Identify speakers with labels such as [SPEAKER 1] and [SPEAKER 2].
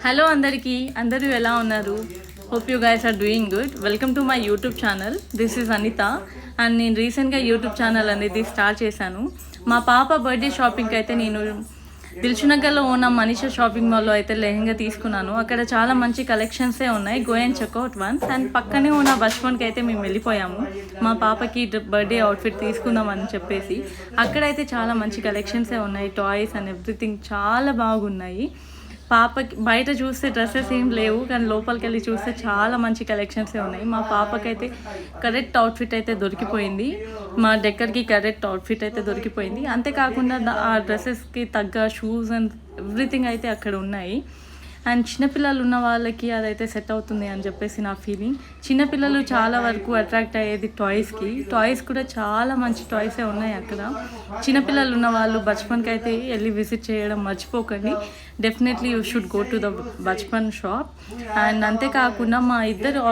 [SPEAKER 1] Hello అందరికీ అందరూ ఎలా ఉన్నారు? Hope you guys are doing good. Welcome to my YouTube channel. This is Anitha and నేను రీసెంట్గా యూట్యూబ్ ఛానల్ అనేది స్టార్ట్ చేశాను. మా పాప బర్త్డే షాపింగ్కి అయితే నేను దిల్సుఖ్నగర్లో ఉన్న మనీషా షాపింగ్ మాల్లో అయితే లెహంగా తీసుకున్నాను. అక్కడ చాలా మంచి కలెక్షన్సే ఉన్నాయి. Go and checkout once. And పక్కనే ఉన్న బచ్పన్కి అయితే మేము వెళ్ళిపోయాము మా పాపకి బర్త్డే అవుట్ఫిట్ తీసుకుందామని చెప్పేసి. అక్కడైతే చాలా మంచి కలెక్షన్సే ఉన్నాయి. టాయ్స్ అండ్ ఎవ్రీథింగ్ చాలా బాగున్నాయి. పాపకి బయట చూస్తే డ్రెస్సెస్ ఏం లేవు, కానీ లోపలికి వెళ్ళి చూస్తే చాలా మంచి కలెక్షన్సే ఉన్నాయి. మా పాపకైతే కరెక్ట్ అవుట్ఫిట్ అయితే దొరికిపోయింది. మా దగ్గరికి కరెక్ట్ అవుట్ఫిట్ అయితే దొరికిపోయింది. అంతేకాకుండా ఆ డ్రెస్సెస్కి తగ్గ షూస్ అండ్ ఎవ్రీథింగ్ అయితే అక్కడ ఉన్నాయి. అండ్ చిన్నపిల్లలు ఉన్న వాళ్ళకి అదైతే సెట్ అవుతుంది అని చెప్పేసి నా ఫీలింగ్. చిన్నపిల్లలు చాలా వరకు అట్రాక్ట్ అయ్యేది టాయ్స్కి. టాయ్స్ కూడా చాలా మంచి టాయ్సే ఉన్నాయి అక్కడ. చిన్నపిల్లలు ఉన్న వాళ్ళు బచ్పన్కి అయితే వెళ్ళి విజిట్ చేయడం మర్చిపోకండి. Definitely you should go to the Bachpan shop. And అంతేకాకుండా మా ఇద్దరు